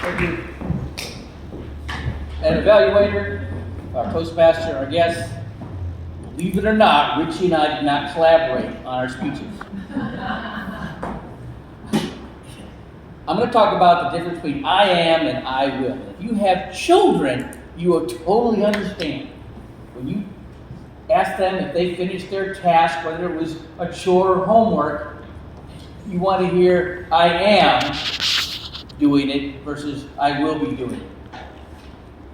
Thank you. An evaluator, our postmaster, our guests. Believe it or not, Richie and I did not collaborate on our speeches. I'm going to talk about the difference between I am and I will. If you have children, you will totally understand. When you ask them if they finished their task, whether it was a chore or homework, you want to hear I am doing it versus I will be doing it.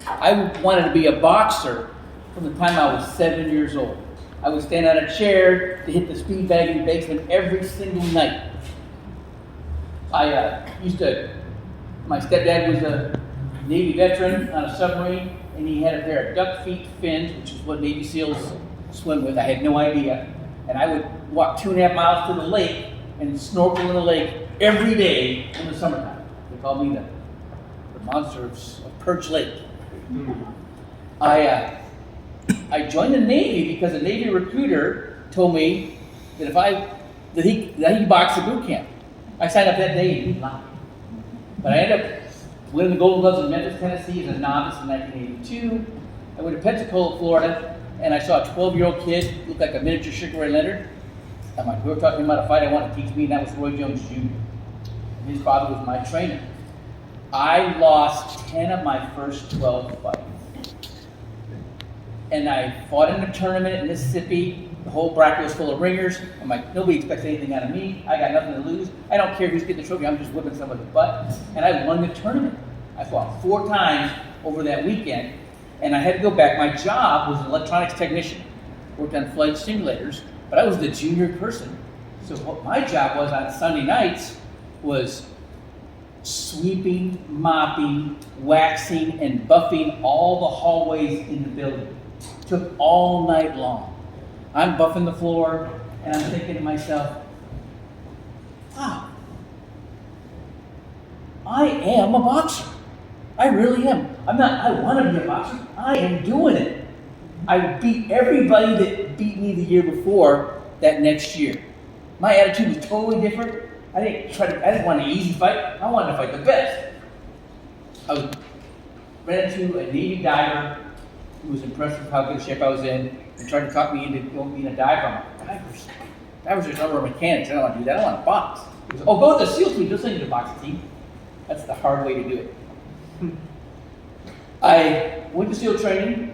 I wanted to be a boxer from the time I was 7 years old. I would stand on a chair to hit the speed bag in basement every single night. My stepdad was a Navy veteran on a submarine, and he had a pair of duck feet fins, which is what Navy SEALs swim with. I had no idea. And I would walk 2.5 miles to the lake and snorkel in the lake every day in the summertime. They called me the monster of Perch Lake. I joined the Navy because a Navy recruiter told me that he boxed at boot camp. I signed up that day and he lied. But I ended up winning the Golden Gloves in Memphis, Tennessee as a novice in 1982. I went to Pensacola, Florida, and I saw a 12-year-old kid look like a miniature Sugar Ray Leonard. I'm like, we were talking about a fight I wanted to teach me, and that was Roy Jones Jr. His father was my trainer. I lost 10 of my first 12 fights. And I fought in a tournament in Mississippi. The whole bracket was full of ringers. I'm like, nobody expects anything out of me. I got nothing to lose. I don't care who's getting the trophy. I'm just whipping somebody's butt. And I won the tournament. I fought 4 times over that weekend. And I had to go back. My job was an electronics technician. Worked on flight simulators. But I was the junior person. So what my job was on Sunday nights was sweeping, mopping, waxing, and buffing all the hallways in the building. It took all night long. I'm buffing the floor, and I'm thinking to myself, wow, I am a boxer. I really am. I want to be a boxer. I am doing it. I beat everybody that beat me the year before that next year. My attitude was totally different. I didn't want an easy fight. I wanted to fight the best. I ran into a Navy diver who was impressed with how good shape I was in and tried to talk me into going being a diver. Divers are rubber mechanics. I don't want to do that. I want to box. He goes, go to the SEAL team. Just send you to the boxing team. That's the hard way to do it. I went to SEAL training.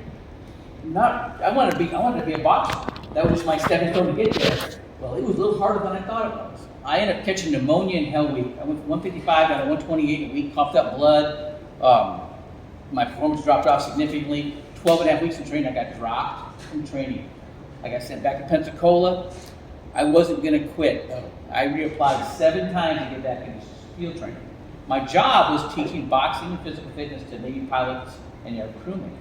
I wanted to be a boxer. That was just my stepping stone to get there. Well, it was a little harder than I thought it was. I ended up catching pneumonia in Hell Week. I went from 155 down to 128 a week, coughed up blood. My performance dropped off significantly. 12.5 weeks of training, I got dropped from training. I got sent back to Pensacola. I wasn't going to quit. I reapplied 7 times to get back into field training. My job was teaching boxing and physical fitness to Navy pilots and air crewmen.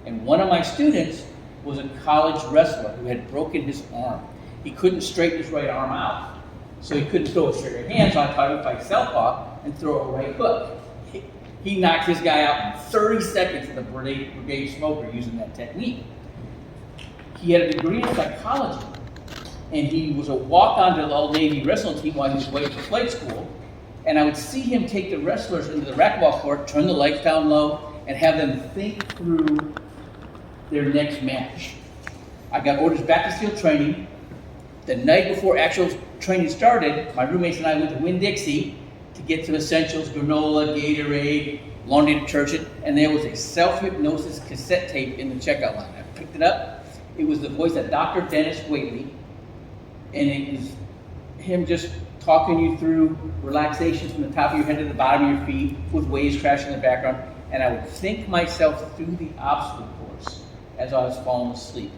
And one of my students was a college wrestler who had broken his arm. He couldn't straighten his right arm out. So he couldn't throw a straight right hand, so I taught him to fight southpaw and throw a right hook. He knocked his guy out in 30 seconds with a brigade smoker using that technique. He had a degree in psychology, and he was a walk-on to the Old Navy wrestling team while he was waiting for flight school. And I would see him take the wrestlers into the racquetball court, turn the lights down low, and have them think through their next match. I got orders back to SEAL training. The night before actual training started, my roommates and I went to Winn-Dixie to get some essentials, granola, Gatorade, laundry detergent, and there was a self-hypnosis cassette tape in the checkout line. I picked it up. It was the voice of Dr. Dennis Waitley, and it was him just talking you through relaxations from the top of your head to the bottom of your feet with waves crashing in the background, and I would think myself through the obstacle course as I was falling asleep.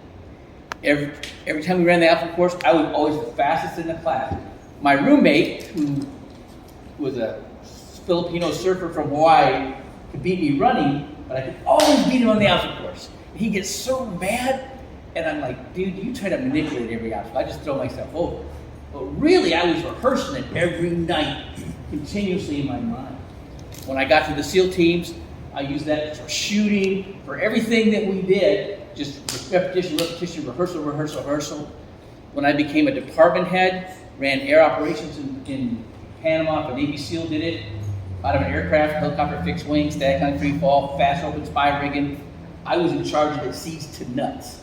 Every time we ran the obstacle course, I was always the fastest in the class. My roommate, who was a Filipino surfer from Hawaii, could beat me running, but I could always beat him on the obstacle course. He gets so mad, and I'm like, dude, you try to manipulate every obstacle. I just throw myself over. But really, I was rehearsing it every night, continuously in my mind. When I got to the SEAL teams, I used that for shooting, for everything that we did, just repetition, rehearsal. When I became a department head, ran air operations in Panama, the Navy SEAL did it. out of an aircraft, helicopter, fixed wing, static kind of free fall, fast open spy rigging. I was in charge of the seats to nuts.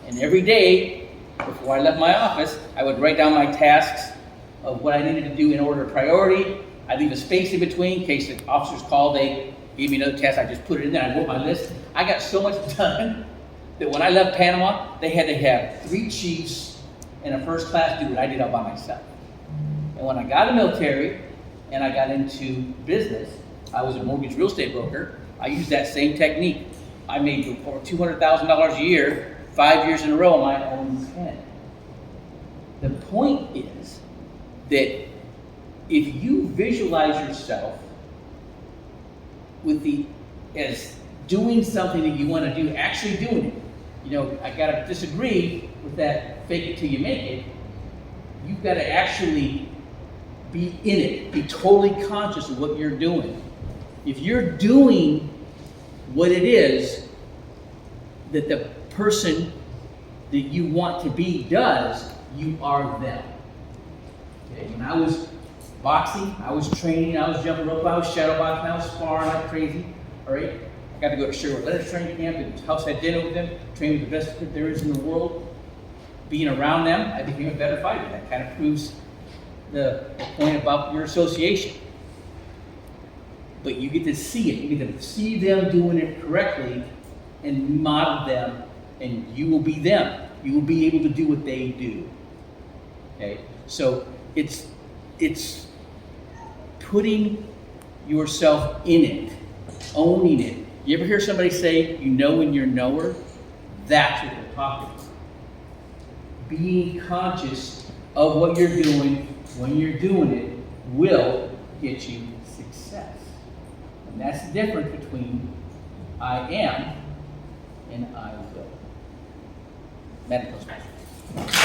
And every day, before I left my office, I would write down my tasks of what I needed to do in order of priority. I'd leave a space in between in case the officers called, they gave me another task, I just put it in there, I wrote my list. I got so much done that when I left Panama, they had to have 3 chiefs and a first class do what I did all by myself. And when I got in the military and I got into business, I was a mortgage real estate broker, I used that same technique. I made over $200,000 a year, 5 years in a row on my own pen. The point is that if you visualize yourself as doing something that you want to do, actually doing it, I gotta disagree with that fake it till you make it. You've got to actually be in it, be totally conscious of what you're doing. If you're doing what it is that the person that you want to be does, you are them. Okay? When I was boxing, I was training, I was jumping rope, I was shadow boxing, I was sparring like crazy. All right, I got to go to Sherwood Leonard's training camp, and house had dinner with them, trained with the best that there is in the world. Being around them, I became a better fighter. That kind of proves the point about your association. But you get to see it. You get to see them doing it correctly and model them, and you will be them. You will be able to do what they do. Okay? So it's putting yourself in it, owning it. You ever hear somebody say, you know when you're a knower? That's what they're talking about. Being conscious of what you're doing when you're doing it will get you success. And that's the difference between I am and I will. Medical specialist.